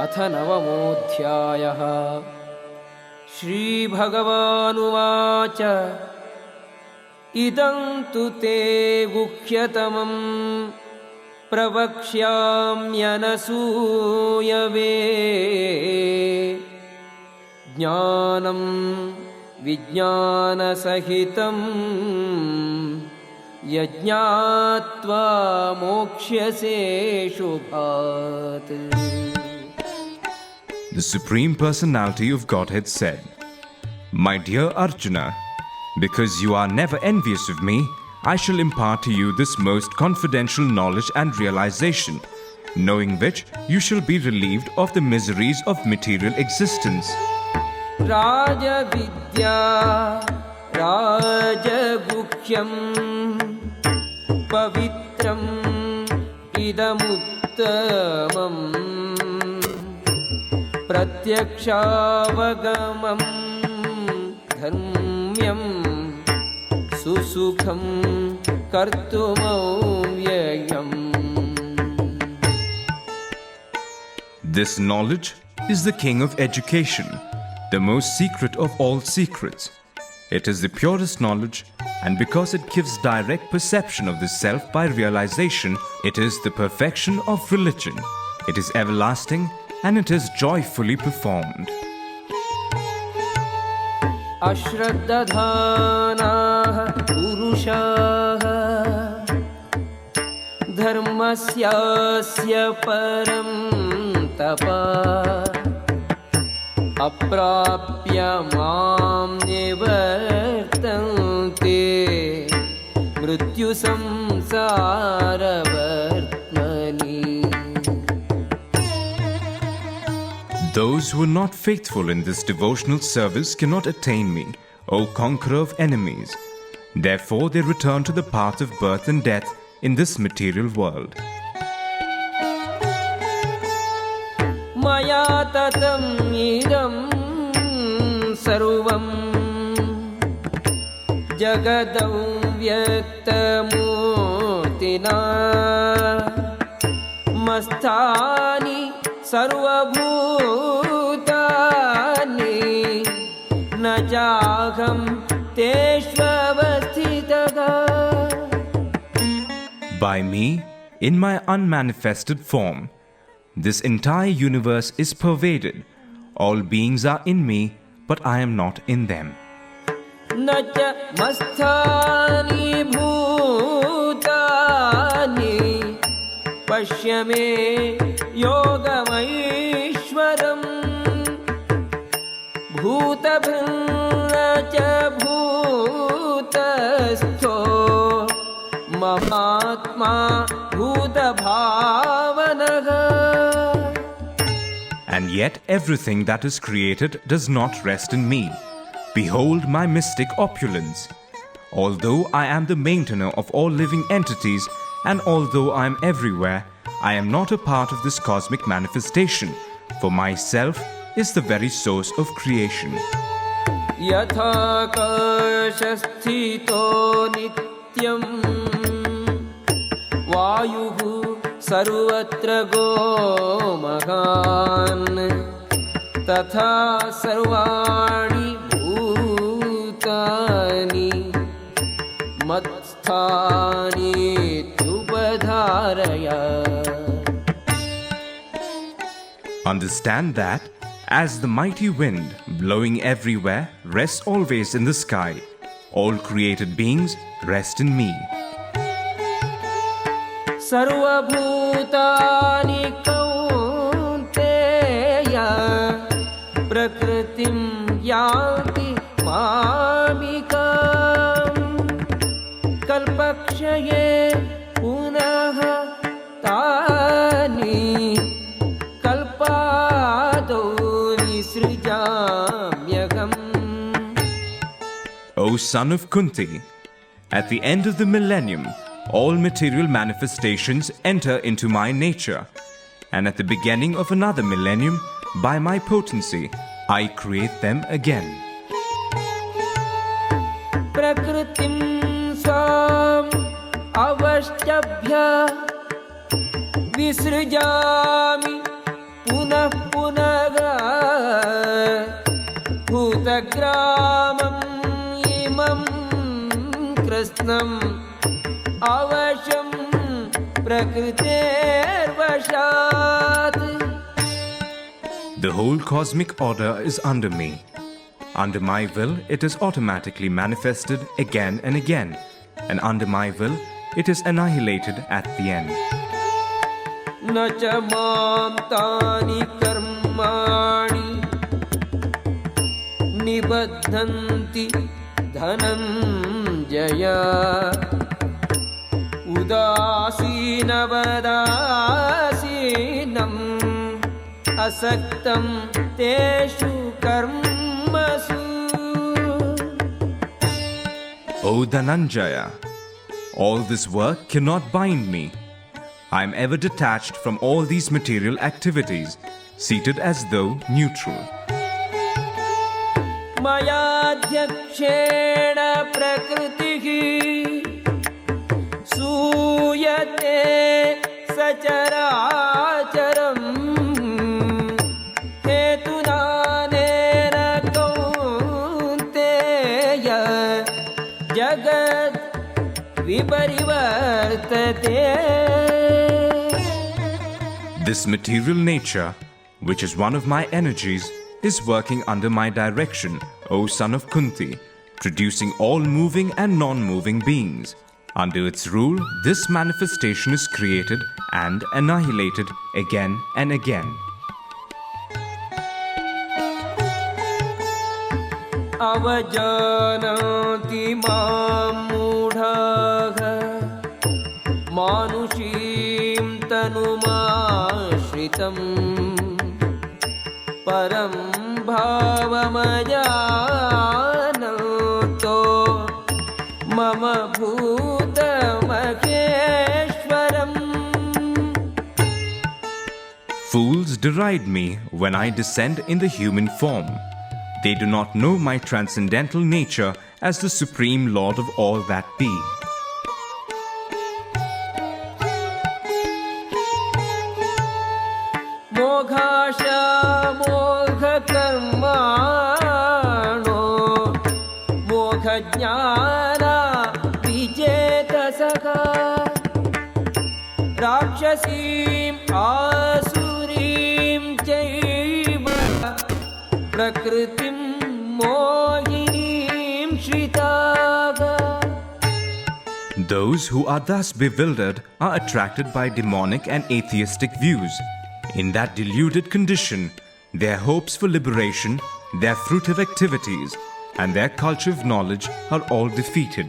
अथ नवमोऽध्यायः। श्रीभगवानुवाच इदं तु ते गुह्यतमं प्रवक्ष्याम्यनसूयवे ज्ञानं विज्ञानसहितं यज्ञात्वा मोक्ष्यसे शुभात्। The Supreme Personality of Godhead said, My dear Arjuna, because you are never envious of me, I shall impart to you this most confidential knowledge and realization, knowing which you shall be relieved of the miseries of material existence. Raja Vidya Raja Guhyam Pavitram Idamuttamam Pratyakshaavagamam Dharmyam Susukham Kartumavyayam. This knowledge is the king of education, the most secret of all secrets. It is the purest knowledge, and because it gives direct perception of the self by realization, it is the perfection of religion. It is everlasting, and it is joyfully performed. Ashraddhanaah purushaah dharmasyasya param tapa aprapya mam nivartante mrityu samsara vartmani. Those who are not faithful in this devotional service cannot attain me, O conqueror of enemies. Therefore they return to the path of birth and death in this material world. Maya tatam idam sarvam jagadam vyaktamurtina masthani sarvabhutani najaham teshvavasthitaha. By me, in my unmanifested form, this entire universe is pervaded. All beings are in me, but I am not in them. Nacha masthani bhutani pashyame yogamaishwaram bhutabhinna cha bhutastho mahatma bhutabhavanaha. And yet everything that is created does not rest in me. Behold my mystic opulence. Although I am the maintainer of all living entities, and although I am everywhere, I am not a part of this cosmic manifestation, for myself is the very source of creation. Yathakashasthito nityam Vayuhu sarvatra go mahan Tatha sarvani bhutani matsthani tupadharaya. Understand that, as the mighty wind blowing everywhere rests always in the sky, all created beings rest in me. Sarva bhutani kaunteya prakritim yanti mamikam kalpakshaye punaha tani kalpado visrijamyagam. O son of Kunti, at the end of the millennium, all material manifestations enter into my nature, and at the beginning of another millennium, by my potency, I create them again. Prakritim sam avashtabhya visrijami पुनरेव पुनः पुनः भूतग्रामम् इमं कृत्स्नम् अवशं प्रकृतेर्वशात्. The whole cosmic order is under me. Under my will, it is automatically manifested again and again, and under my will, it is annihilated at the end. न च मां तानि कर्माणि निबध्नन्ति धनञ्जय. उदासीनवदासीनम् असक्तं तेषु कर्मसु. O Dhananjaya, all this work cannot bind me. I am ever detached from all these material activities, seated as though neutral. मयाध्यक्षेण प्रकृतिः सूयते सचराचरम्. हेतुनानेन कौन्तेय जगत् विपरिवर्तते. This material nature, which is one of my energies, is working under my direction, O son of Kunti, producing all moving and non-moving beings. Under its rule, this manifestation is created and annihilated again and again. अवजानाति मां मूढाः मानुषीं तनुमाश्रितम्. परं भावमजानतो मम भूतमहेश्वरम्. Fools deride me when I descend in the human form. They do not know my transcendental nature as the Supreme Lord of all that be. मोघाशा मोघकर्माणो मोघज्ञाना विजेतसः. राक्षसीम् आसुरीं चैव प्रकृतिं मोहिनीं श्रिताः. Those who are thus bewildered are attracted by demonic and atheistic views. In that deluded condition, their hopes for liberation, their fruitive activities, and their culture of knowledge are all defeated.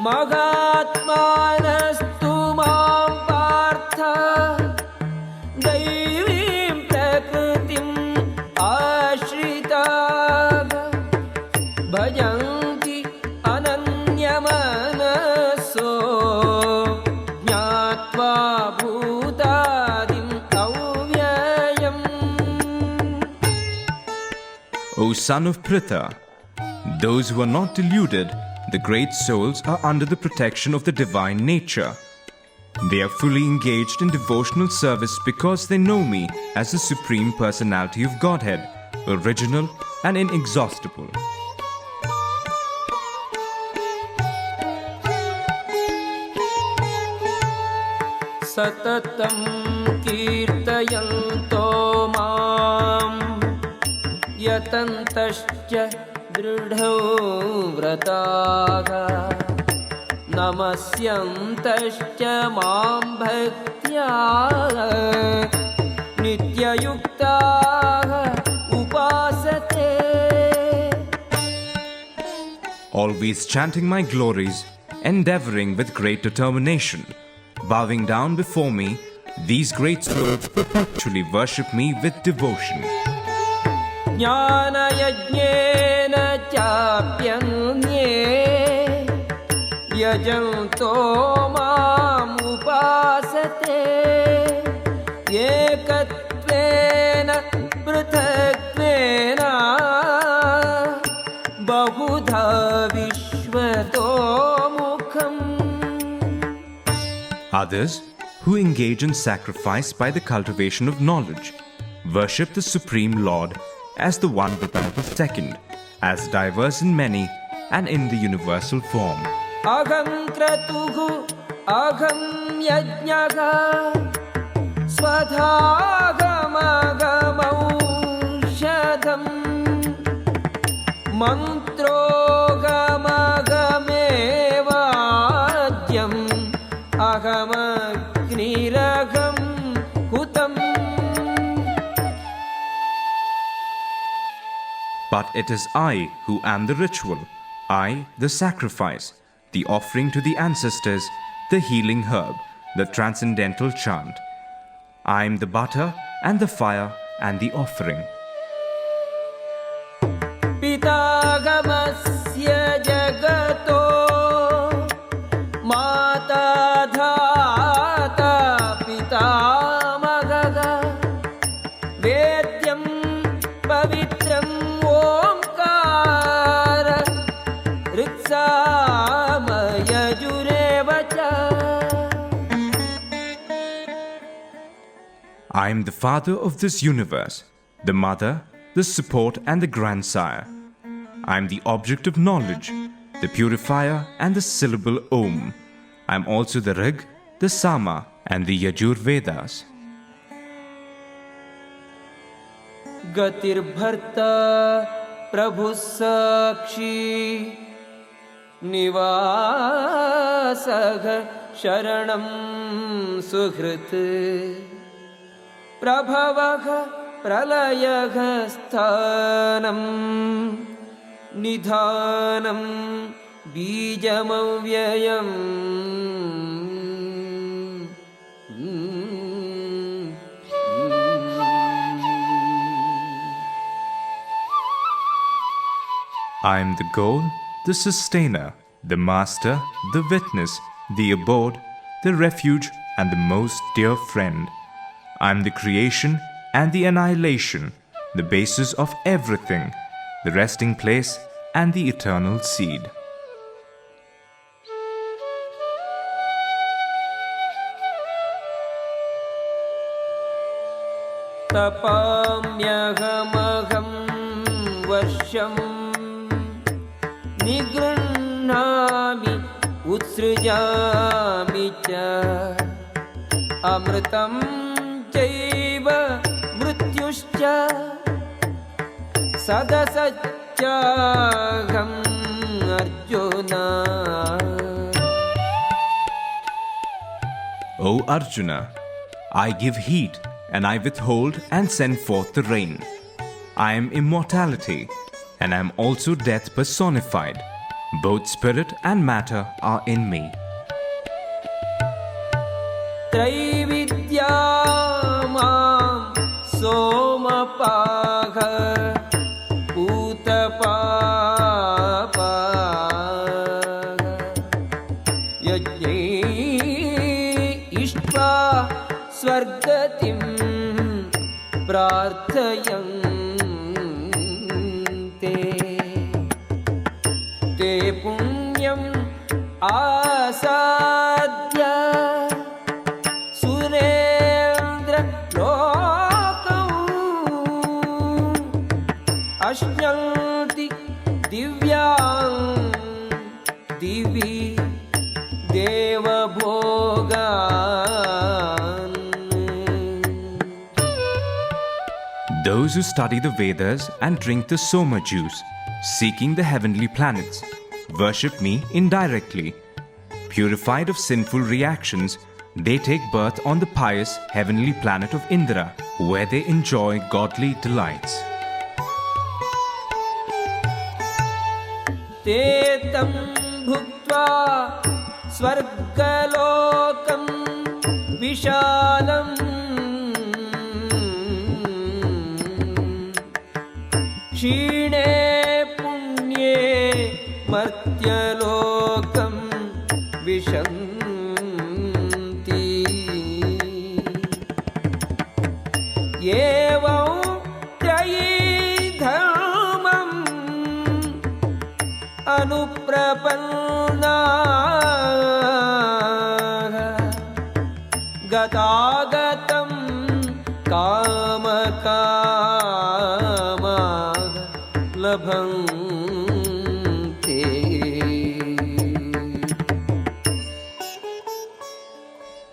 महात्मानस्तु मां पार्थ दैवीं प्रकृतिम् आश्रिताः. भजन्ति अनन्यमनसो ज्ञात्वा भूतादिम् अव्ययम्. O son of Pritha, those who are not deluded, the great souls, are under the protection of the divine nature. They are fully engaged in devotional service because they know me as the Supreme Personality of Godhead, original and inexhaustible. सततं कीर्तयन्तो मां यतन्तश्च दृढो व्रताः. नमस्यन्तश्च मां भक्त्या नित्ययुक्ताः उपासते. Always chanting my glories, endeavoring with great determination, bowing down before me, these great souls perpetually worship me with devotion. ज्ञानयज्ञेन चाप्यन्ये यजन्तो माम् उपासते. एकत्वेन पृथक्त्वेन बहुधा विश्वतो मुखम्. Others, who engage in sacrifice by the cultivation of knowledge, worship the Supreme Lord as the one without a second, as diverse in many and in the universal form. Aham kratuhu aham yajnaga swadhagamagamaaushadham mantrogamagamevadyam ahamagniragam hutam. But it is I who am the ritual, I the sacrifice, the offering to the ancestors, the healing herb, the transcendental chant. I am the butter and the fire and the offering. Pitagamasya jagato mata dhata pitamagaga vedyam pavitram omkara ritsamaya jurevacha. I am the father of this universe, the mother, the support and the grandsire. I am the object of knowledge, the purifier and the syllable Om. I am also the Rig, the Sama and the Yajur Vedas. Gatirbharta Prabhu Sakshi Nivasagha Sharanam Suhrit Prabhavagha Pralayagha Sthanam Nidhanam Bijamavyayam. I am the goal, the sustainer, the master, the witness, the abode, the refuge and the most dear friend. I am the creation and the annihilation, the basis of everything, the resting place and the eternal seed. Tapamyahamaham varsham nigruhnami utsrujami cha amritam chaiva mrityuscha sadasachaham Arjuna. O Arjuna, I give heat and I withhold and send forth the rain. I am immortality and I am also death personified. Both spirit and matter are in me. Traividya mam somapagha utapapagha yajne ishva swargatim prarthayante te punyam asadya surendra lokam ashyanti divyam divi deva bhogan. Those who study the Vedas and drink the Soma juice, seeking the heavenly planets, worship me indirectly. Purified of sinful reactions, they take birth on the pious heavenly planet of Indra, where they enjoy godly delights. Tetam bhuktva swargalokam vishalam Shine punye martyalokam vishanti Yevam trayi dharmam anuprapanna गतागतं कामकामाः लभन्ते.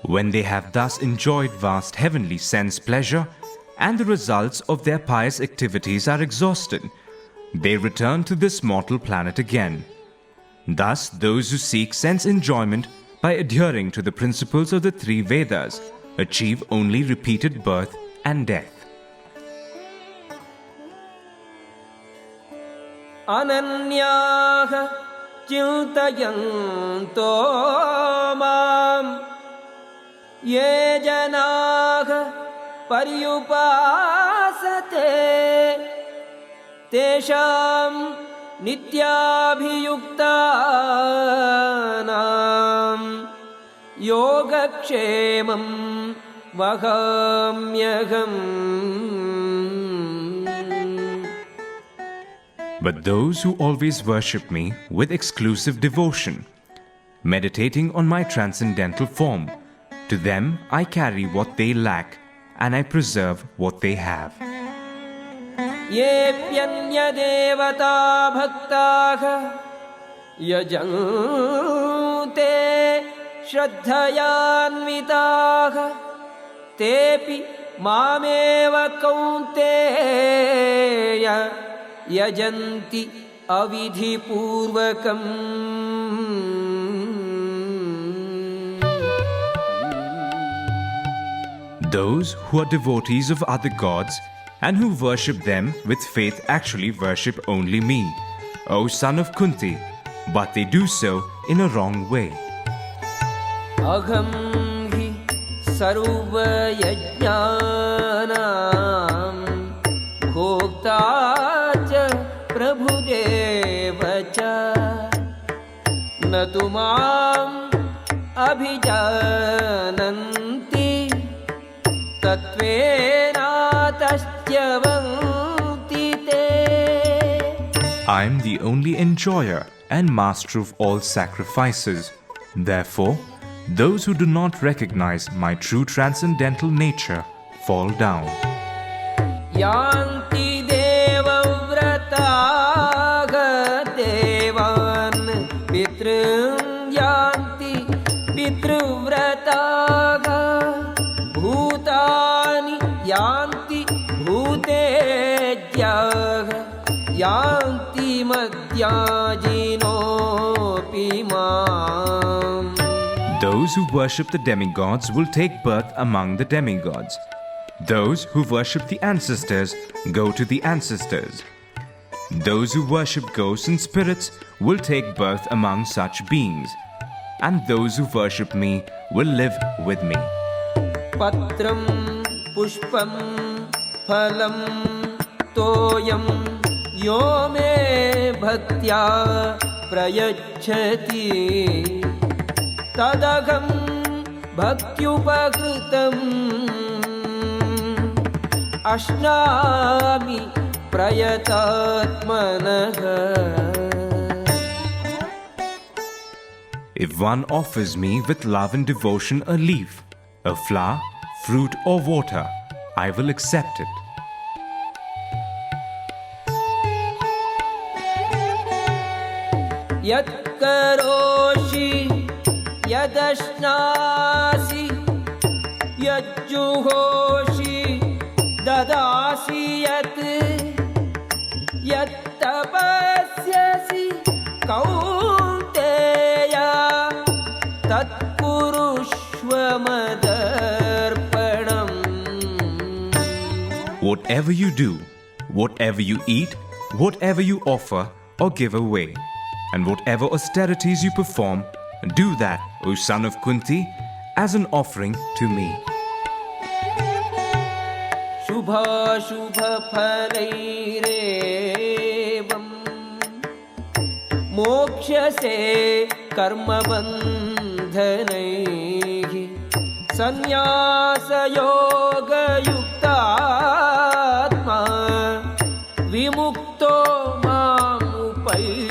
When they have thus enjoyed vast heavenly sense pleasure, and the results of their pious activities are exhausted, they return to this mortal planet again. Thus, those who seek sense enjoyment by adhering to the principles of the three Vedas achieve only repeated birth and death. अनन्याः चिन्तयन्तो मां ये जनाः पर्युपासते तेषां नित्याभियुक्तानां योगक्षेमं वहाम्यहम्. But those who always worship me with exclusive devotion, meditating on my transcendental form, to them I carry what they lack and I preserve what they have. येऽप्यन्यदेवता भक्ताः यजन्ते श्रद्धयान्विताः तेऽपि मामेव कौन्तेय यजन्ति अविधिपूर्वकम्. Those who are devotees of other gods and who worship them with faith actually worship only me, O son of Kunti, but they do so in a wrong way. अहं हि सर्वयज्ञानां भोक्ता च प्रभुदेव च न तु माम् अभिजानन्ति तत्त्वेनातश्च्यवन्ति ते. I am the only enjoyer and master of all sacrifices. Therefore, those who do not recognize my true transcendental nature fall down. यान्ति देवव्रताः देवान् पितॄन् यान्ति पितृव्रताः भूतानि यान्ति भूतेज्याः यान्ति मद्याजिनोऽपि माम्. Those who worship the demigods will take birth among the demigods. Those who worship the ancestors go to the ancestors. Those who worship ghosts and spirits will take birth among such beings. And those who worship me will live with me. पत्रं पुष्पं फलं तोयं यो मे भक्त्या प्रयच्छति तदहं भक्त्युपकृतम् अश्नामि प्रयतात्मनः. If one offers me with love and devotion a leaf, a flower, fruit or water, I will accept it. यत्करोषि यदश्नासि यज्जुहोषि ददासि यत् यत्तपस्यसि Kaunteya तत्कुरुष्व मदर्पणम्. Whatever you do, whatever you eat, whatever you offer or give away, and whatever austerities you perform, do that, O son of Kunti, as an offering to me. शुभाशुभफलैरेवं मोक्ष्यसे कर्मबन्धनैः सन्न्यासयोगयुक्तात्मा विमुक्तो मामुपैष्यसि.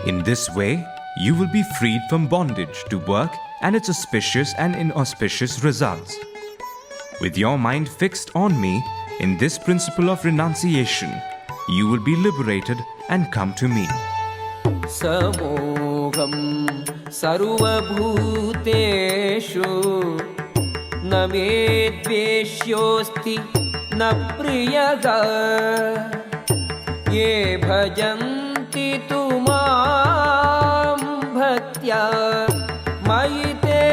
In this way, you will be freed from bondage to work and its auspicious and inauspicious results. With your mind fixed on me in this principle of renunciation, you will be liberated and come to me. समोहं सर्वभूतेषु न मे द्वेष्योऽस्ति न प्रियः ये भजन्ति तु मां भक्त्या मयि ते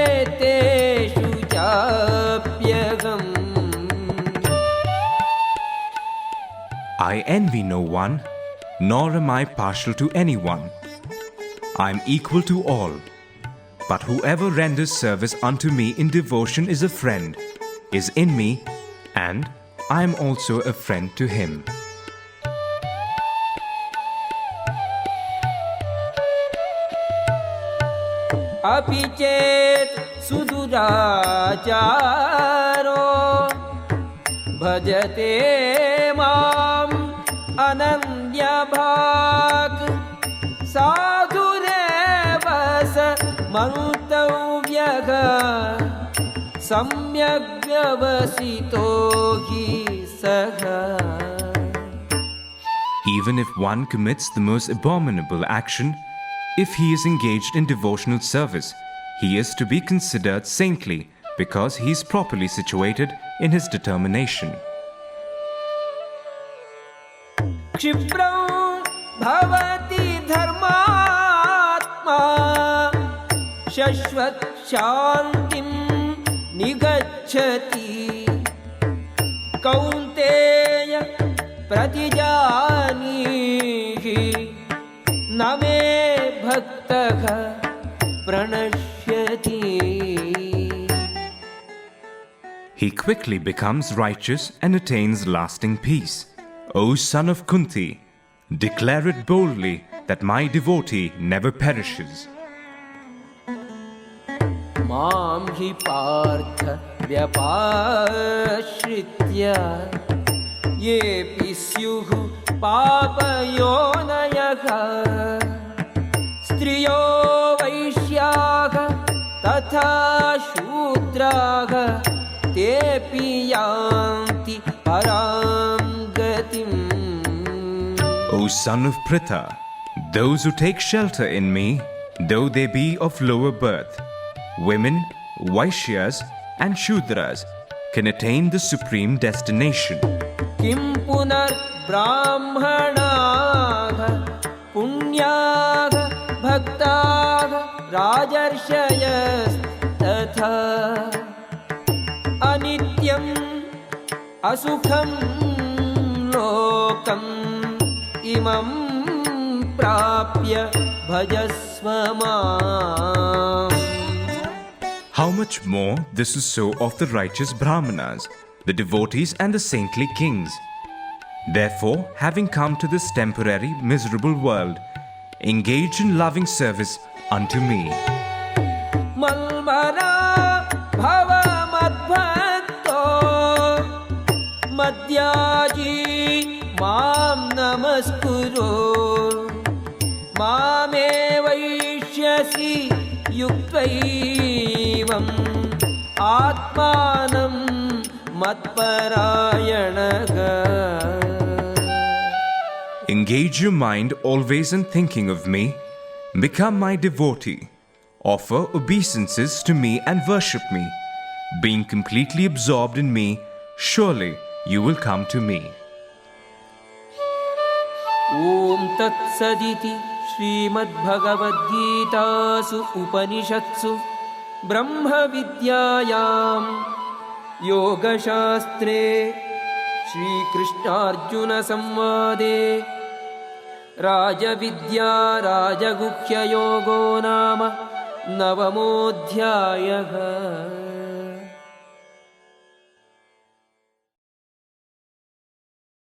तेषु चाप्यहम्. I envy no one, nor am I partial to anyone. I am equal to all. But whoever renders service unto me in devotion is a friend, is in me, and I am also a friend to him. अपि चेत् सुदुराचारो भजते माम् अनन्यभाक् साधुरेव स मन्तव्यः सम्यग् व्यवसितो हि सः. Even if one commits the most abominable action, if he is engaged in devotional service, he is to be considered saintly because he is properly situated in his determination. क्षिप्रं भवति धर्मात्मा शश्वत् शान्तिं निगच्छति. कौन्तेय प्रतिजानीहि न मे भक्तः प्रणश्यति. He quickly becomes righteous and attains lasting peace. O son of Kunti, declare it boldly that my devotee never perishes. मां हि पार्थ व्यपाश्रित्य येऽपि स्युः पापयोनयः स्त्रियो वैश्याः तथा शूद्राः तेऽपि यान्ति परां गतिम्. O son of Pritha, those who take shelter in me, though they be of lower birth, women, Vaishyas and Shudras can attain the supreme destination. किं पुनर्ब्राह्मणाः पुण्याः भक्ताः राजर्षयस्तथा अनित्यम् असुखं लोकम् इमं प्राप्य भजस्व माम्. How much more this is so of the righteous Brahmanas, the devotees and the saintly kings. Therefore, having come to this temporary miserable world, engage in loving service unto me. मन्मना भव मद्भक्तो मद्याजी मां नमस्कुरु मामे वैष्यसि युक्तैवम् आत्मानं मत्परायणः. Engage your mind always in thinking of me. Become my devotee. Offer obeisances to me and worship me. Being completely absorbed in me, surely you will come to me. ॐ तत्सदिति श्रीमद्भगवद्गीतासु उपनिषत्सु ब्रह्मविद्यायां योगशास्त्रे श्रीकृष्णार्जुनसंवादे राजविद्या राजगुह्ययोगो नाम 9मोऽध्यायः.